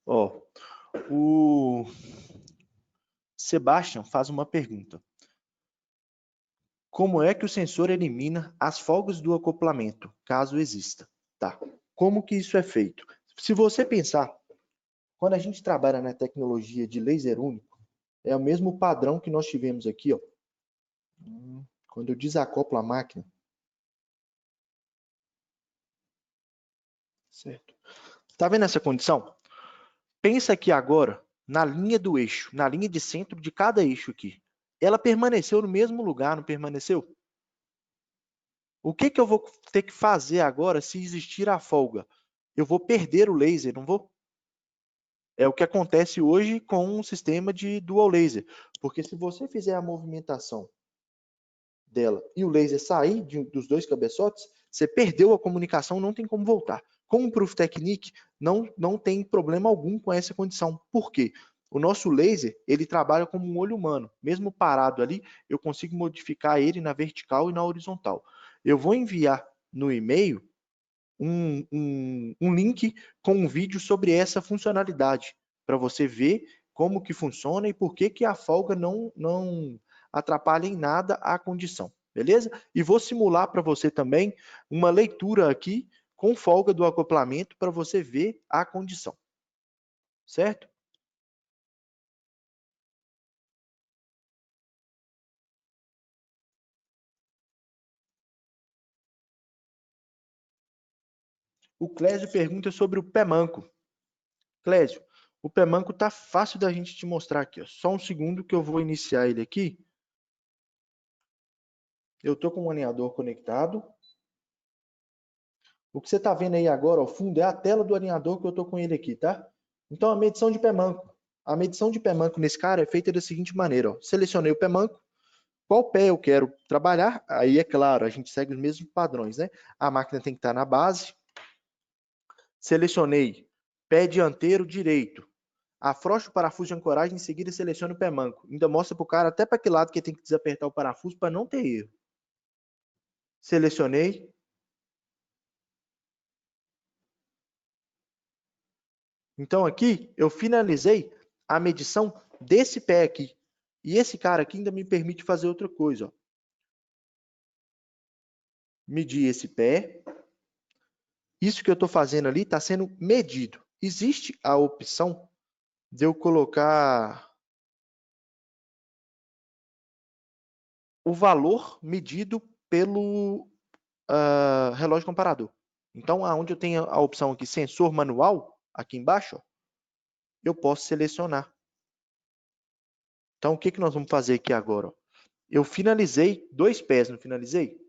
Ó, o Sebastian faz uma pergunta. Como é que o sensor elimina as folgas do acoplamento, caso exista? Tá. Como que isso é feito? Se você pensar, quando a gente trabalha na tecnologia de laser único, é o mesmo padrão que nós tivemos aqui, ó. Quando eu desacoplo a máquina, certo? Tá vendo essa condição? Pensa aqui agora na linha do eixo, na linha de centro de cada eixo aqui. Ela permaneceu no mesmo lugar, não permaneceu? O que que eu vou ter que fazer agora se existir a folga? Eu vou perder o laser, não vou? É o que acontece hoje com um sistema de dual laser. Porque se você fizer a movimentação dela e o laser sair dos dois cabeçotes, você perdeu a comunicação, não tem como voltar. Com o Proof Technique, não tem problema algum com essa condição. Por quê? O nosso laser, ele trabalha como um olho humano. Mesmo parado ali, eu consigo modificar ele na vertical e na horizontal. Eu vou enviar no e-mail um link com um vídeo sobre essa funcionalidade, para você ver como que funciona e por que a folga não atrapalha em nada a condição, beleza? E vou simular para você também uma leitura aqui com folga do acoplamento para você ver a condição, certo? O Clésio pergunta sobre o pé manco. Clésio, o pé manco tá fácil da gente te mostrar aqui, ó. Só um segundo que eu vou iniciar ele aqui. Eu estou com o alinhador conectado. O que você está vendo aí agora, ao fundo, é a tela do alinhador que eu estou com ele aqui, tá? Então, a medição de pé manco. A medição de pé manco nesse cara é feita da seguinte maneira, ó. Selecionei o pé manco. Qual pé eu quero trabalhar? Aí, é claro, a gente segue os mesmos padrões, né? A máquina tem que estar na base. Selecionei pé dianteiro direito. Afrouxe o parafuso de ancoragem, em seguida selecione o pé manco. Ainda mostra para o cara até para que lado que tem que desapertar o parafuso para não ter erro. Selecionei. Então aqui eu finalizei a medição desse pé aqui. E esse cara aqui ainda me permite fazer outra coisa. Ó. Medir esse pé. Isso que eu estou fazendo ali está sendo medido. Existe a opção de eu colocar o valor medido pelo relógio comparador. Então, aonde eu tenho a opção aqui, sensor manual, aqui embaixo, ó, eu posso selecionar. Então, o que nós vamos fazer aqui agora? Ó? Eu finalizei 2 pés, não finalizei?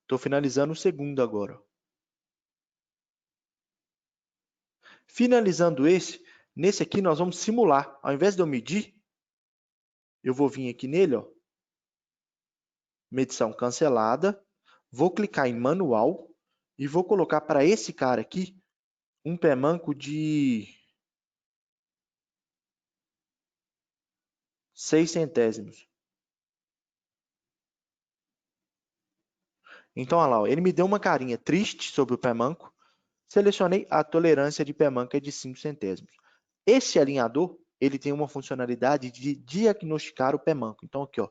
Estou finalizando o segundo agora. Ó. Finalizando nesse aqui nós vamos simular. Ao invés de eu medir, eu vou vir aqui nele, ó, medição cancelada, vou clicar em manual e vou colocar para esse cara aqui um pé manco de 6 centésimos. Então, olha lá, ó, ele me deu uma carinha triste sobre o pé manco. Selecionei a tolerância de pé manco é de 5 centésimos. Esse alinhador, ele tem uma funcionalidade de diagnosticar o pé manco. Então, aqui, ó.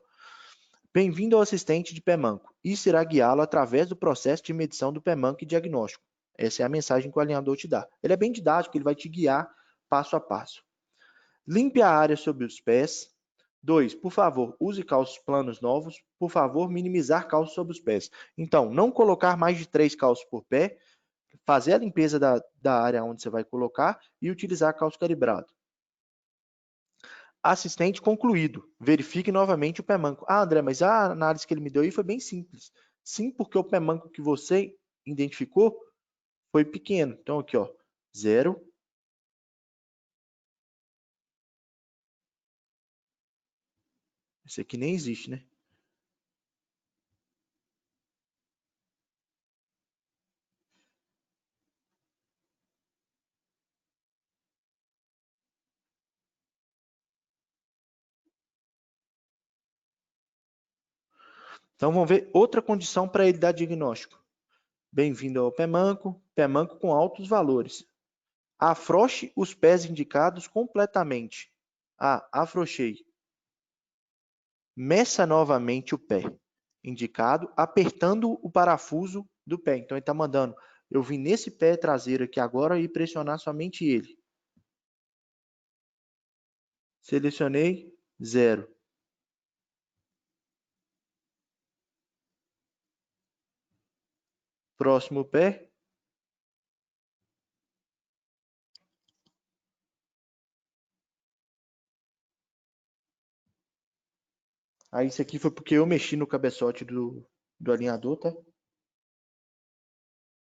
Bem-vindo ao assistente de pé manco. Isso irá guiá-lo através do processo de medição do pé manco e diagnóstico. Essa é a mensagem que o alinhador te dá. Ele é bem didático, ele vai te guiar passo a passo. Limpe a área sobre os pés. 2. Por favor, use calços planos novos. Por favor, minimizar calços sobre os pés. Então, não colocar mais de 3 calços por pé. Fazer a limpeza da área onde você vai colocar e utilizar calço calibrado. Assistente concluído. Verifique novamente o pé manco. Ah, André, mas a análise que ele me deu aí foi bem simples. Sim, porque o pé manco que você identificou foi pequeno. Então, aqui, ó, 0. Esse aqui nem existe, né? Então, vamos ver outra condição para ele dar diagnóstico. Bem-vindo ao pé manco com altos valores. Afrouxe os pés indicados completamente. Ah, afrouxei. Meça novamente o pé indicado, apertando o parafuso do pé. Então, ele está mandando eu vim nesse pé traseiro aqui agora e pressionar somente ele. Selecionei 0. Próximo pé. Aí, isso aqui foi porque eu mexi no cabeçote do alinhador, tá?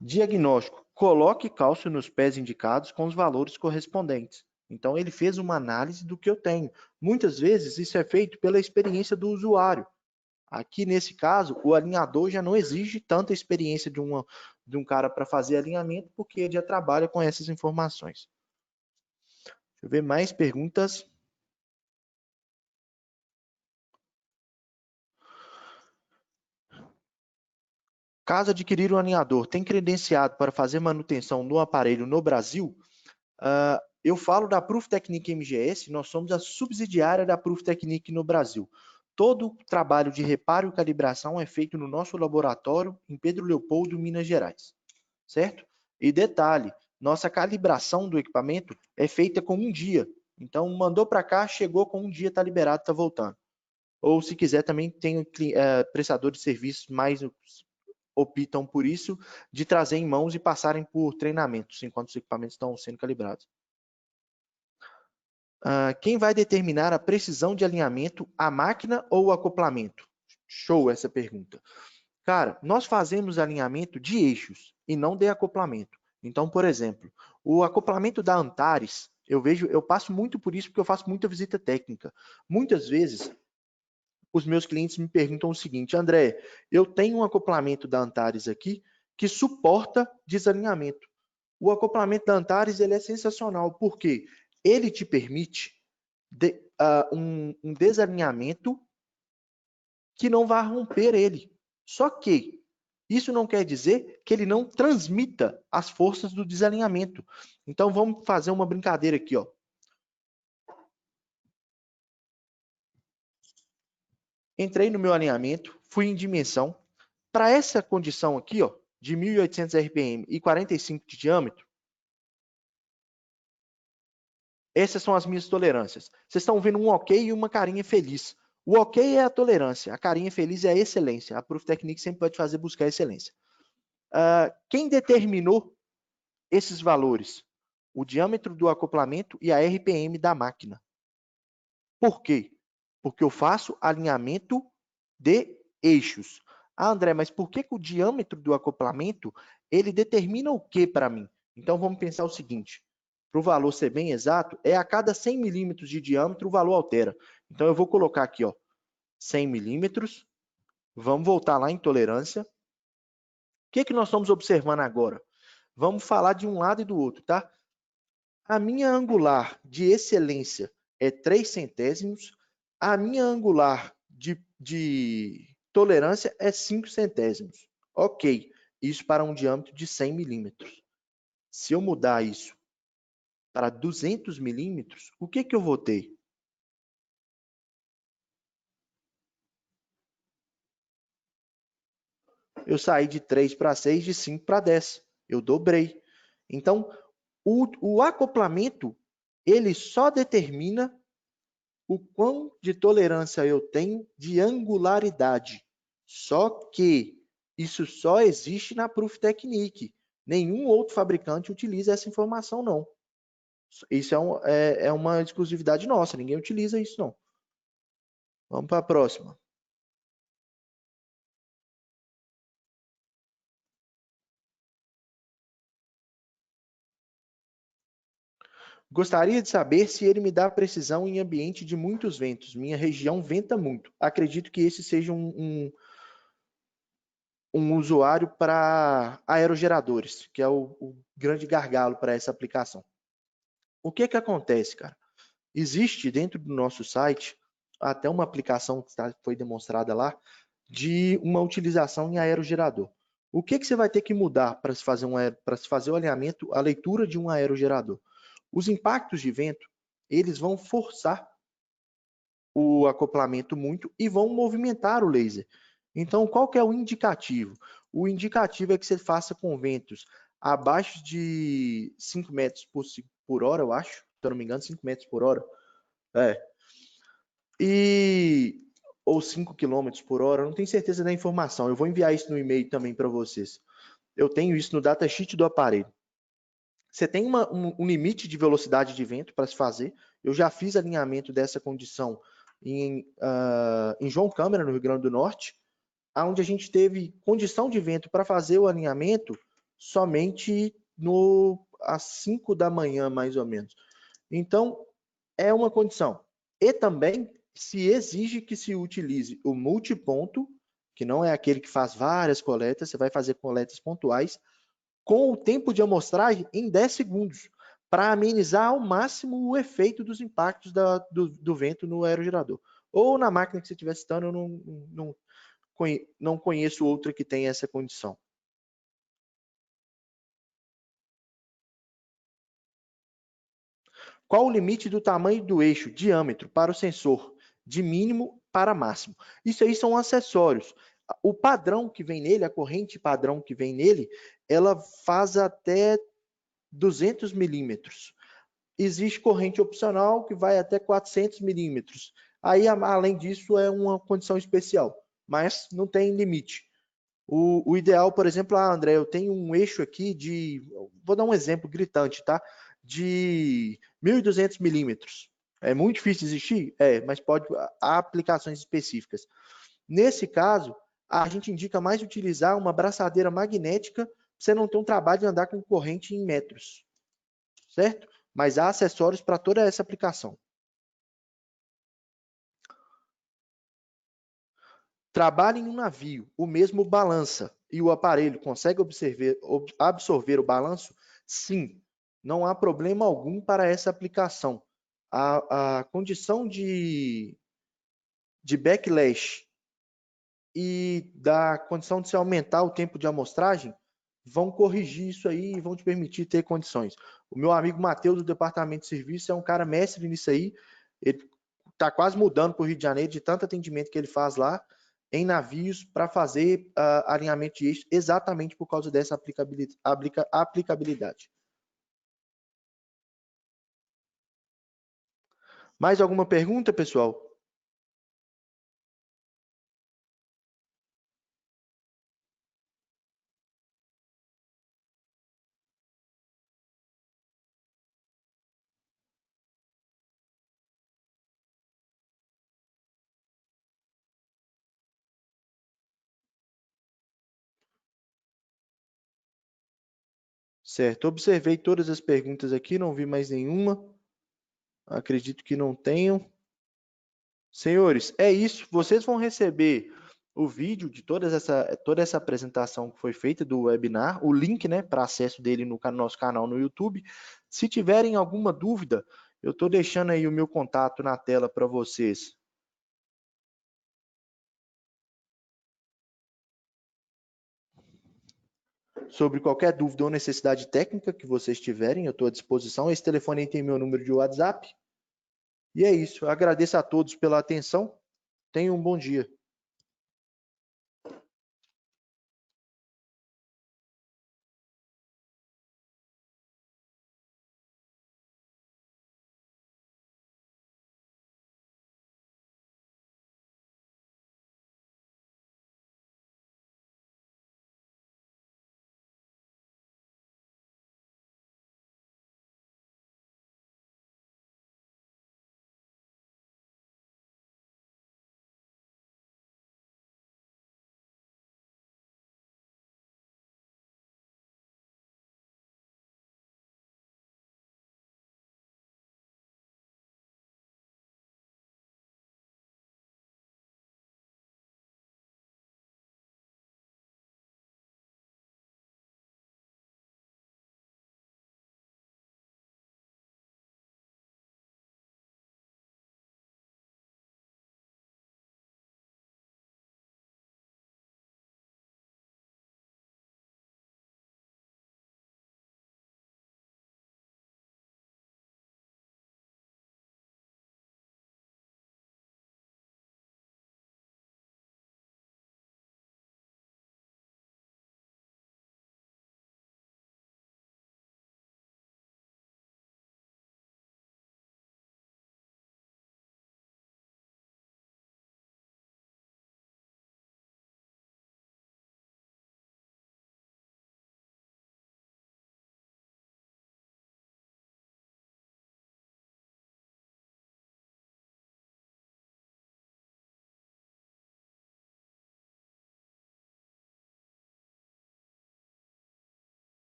Diagnóstico. Coloque cálcio nos pés indicados com os valores correspondentes. Então, ele fez uma análise do que eu tenho. Muitas vezes, isso é feito pela experiência do usuário. Aqui, nesse caso, o alinhador já não exige tanta experiência de um cara para fazer alinhamento, porque ele já trabalha com essas informações. Deixa eu ver mais perguntas. Caso adquirir um alinhador, tem credenciado para fazer manutenção no aparelho no Brasil? Eu falo da Proof Technique MGS, nós somos a subsidiária da Proof Technique no Brasil. Todo o trabalho de reparo e calibração é feito no nosso laboratório em Pedro Leopoldo, Minas Gerais, certo? E detalhe, nossa calibração do equipamento é feita com 1 dia. Então, mandou para cá, chegou com 1 dia, está liberado, está voltando. Ou, se quiser, também tem prestadores de serviços mais optam por isso, de trazer em mãos e passarem por treinamentos, enquanto os equipamentos estão sendo calibrados. Quem vai determinar a precisão de alinhamento, a máquina ou o acoplamento? Show essa pergunta. Cara, nós fazemos alinhamento de eixos e não de acoplamento. Então, por exemplo, o acoplamento da Antares, eu passo muito por isso porque eu faço muita visita técnica. Muitas vezes, os meus clientes me perguntam o seguinte: André, eu tenho um acoplamento da Antares aqui que suporta desalinhamento. O acoplamento da Antares ele é sensacional, porque ele te permite um desalinhamento que não vai romper ele. Só que Isso não quer dizer que ele não transmita as forças do desalinhamento. Então, vamos fazer uma brincadeira aqui, ó. Entrei no meu alinhamento, fui em dimensão. Para essa condição aqui, ó, de 1.800 RPM e 45 de diâmetro, essas são as minhas tolerâncias. Vocês estão vendo um ok e uma carinha feliz. O ok é a tolerância, a carinha feliz é a excelência. A Proof Technique sempre vai te fazer buscar a excelência. Quem determinou esses valores? O diâmetro do acoplamento e a RPM da máquina. Por quê? Porque eu faço alinhamento de eixos. Ah, André, mas por que o diâmetro do acoplamento ele determina o que para mim? Então vamos pensar o seguinte: para o valor ser bem exato, é a cada 100 milímetros de diâmetro o valor altera. Então eu vou colocar aqui, ó, 100 milímetros. Vamos voltar lá em tolerância. O que nós estamos observando agora? Vamos falar de um lado e do outro, tá? A minha angular de excelência é 3 centésimos. A minha angular de tolerância é 5 centésimos. Ok, isso para um diâmetro de 100 milímetros. Se eu mudar isso para 200 milímetros, o que eu vou ter? Eu saí de 3 para 6, de 5 para 10. Eu dobrei. Então, o acoplamento, ele só determina o quão de tolerância eu tenho de angularidade. Só que isso só existe na Proof Technique. Nenhum outro fabricante utiliza essa informação, não. Isso é uma exclusividade nossa, ninguém utiliza isso, não. Vamos para a próxima. Gostaria de saber se ele me dá precisão em ambiente de muitos ventos. Minha região venta muito. Acredito que esse seja um usuário para aerogeradores, que é o grande gargalo para essa aplicação. O que acontece, cara? Existe dentro do nosso site até uma aplicação que foi demonstrada lá de uma utilização em aerogerador. O que você vai ter que mudar para se fazer o alinhamento, a leitura de um aerogerador? Os impactos de vento, eles vão forçar o acoplamento muito e vão movimentar o laser. Então, qual que é o indicativo? O indicativo é que você faça com ventos abaixo de 5 metros por hora, eu acho, se eu não me engano, 5 metros por hora. Ou 5 km por hora, eu não tenho certeza da informação. Eu vou enviar isso no e-mail também para vocês. Eu tenho isso no datasheet do aparelho. Você tem um limite de velocidade de vento para se fazer. Eu já fiz alinhamento dessa condição em João Câmara, no Rio Grande do Norte, onde a gente teve condição de vento para fazer o alinhamento somente às 5 da manhã, mais ou menos. Então, é uma condição. E também se exige que se utilize o multiponto, que não é aquele que faz várias coletas, você vai fazer coletas pontuais, com o tempo de amostragem em 10 segundos, para amenizar ao máximo o efeito dos impactos do vento no aerogerador. Ou na máquina que você estiver citando, eu não conheço outra que tenha essa condição. Qual o limite do tamanho do eixo, diâmetro, para o sensor, de mínimo para máximo? Isso aí são acessórios. O padrão que vem nele, a corrente padrão que vem nele, ela faz até 200 milímetros. Existe corrente opcional que vai até 400 milímetros. Aí, além disso, é uma condição especial, mas não tem limite. O ideal, por exemplo, André, eu tenho um eixo aqui vou dar um exemplo gritante, tá? De 1.200 milímetros. É muito difícil de existir? Mas há aplicações específicas. Nesse caso, a gente indica mais utilizar uma braçadeira magnética para você não ter um trabalho de andar com corrente em metros, certo? Mas há acessórios para toda essa aplicação. Trabalha em um navio, o mesmo balança e o aparelho consegue absorver o balanço? Sim, não há problema algum para essa aplicação. A condição de backlash e da condição de se aumentar o tempo de amostragem, vão corrigir isso aí e vão te permitir ter condições. O meu amigo Matheus, do Departamento de Serviço, é um cara mestre nisso aí. Ele está quase mudando para o Rio de Janeiro de tanto atendimento que ele faz lá em navios para fazer alinhamento de eixo exatamente por causa dessa aplicabilidade. Mais alguma pergunta, pessoal? Certo, observei todas as perguntas aqui, não vi mais nenhuma. Acredito que não tenham. Senhores, é isso. Vocês vão receber o vídeo de toda essa apresentação que foi feita do webinar, o link, né, para acesso dele no nosso canal no YouTube. Se tiverem alguma dúvida, eu estou deixando aí o meu contato na tela para vocês. Sobre qualquer dúvida ou necessidade técnica que vocês tiverem, eu estou à disposição. Esse telefone aí tem meu número de WhatsApp. E é isso. Eu agradeço a todos pela atenção. Tenham um bom dia.